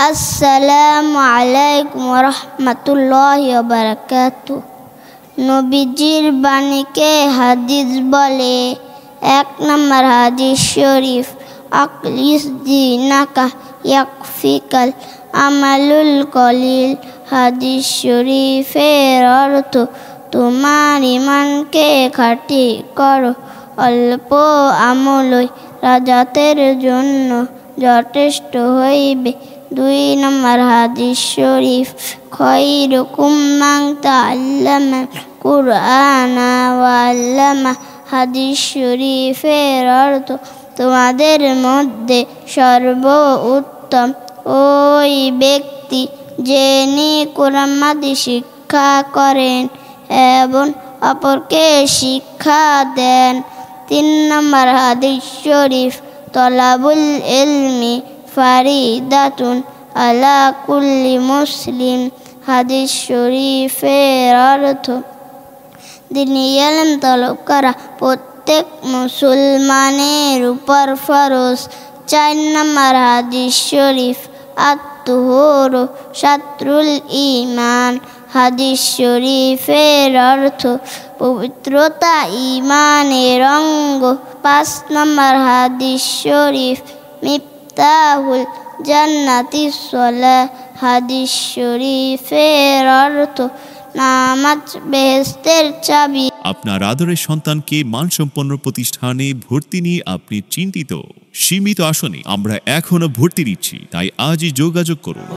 আসসালামু আলাইকুম ওয়া রাহমাতুল্লাহি ওয়া বারাকাতুহু। নবীজির বাণীকে হাদিস বলে। 1 নম্বর হাদিস শরীফ, আকলিস দিনাকা ইয়াকফিকাল আমালুল কলিল। হাদিস শরীফের অর্থ, তোমার ঈমানকে খাঁটি করো, অল্প আমলই রাজাতের জন্য যথেষ্ট হইবে। 2 নম্বর হাদিস শরীফ, খায়রুকুম মান তাআল্লামাল কুরআনা ওয়া আল্লামা। হাদিস শরীফের অর্থ, তোমাদের মধ্যে সর্বোত্তম ওই ব্যক্তি যিনি কোরআন হাদিস শিক্ষা করেন এবং অপরকে শিক্ষা দেন। 3 নম্বর হাদিস শরীফ, তলাবুল ইলমি ফারিদাতুন আলা কুল্লি মুসলিম। হাদিস শরীফের অর্থ, দ্বীনি ইলম তলব করা প্রত্যেক মুসলমানের উপর ফরজ। 4 নম্বর হাদিস শরীফ, আত-তুহুরু শাতরুল ঈমান। হাদিস শরীফের অর্থ, পবিত্রতা ঈমানের অঙ্গ। 5 নম্বর হাদিস শরীফ, মিফতাহুল জান্নাতিস সালাহ। হাদিস শরীফের অর্থ, নামাজ বেহেশতের চাবি। আপনার আদরের সন্তানকে মানসম্পন্ন প্রতিষ্ঠানে ভর্তি নিয়ে আপনি চিন্তিত? সীমিত আসনে আমরা এখনো ভর্তি দিচ্ছি, তাই আজই যোগাযোগ করুন।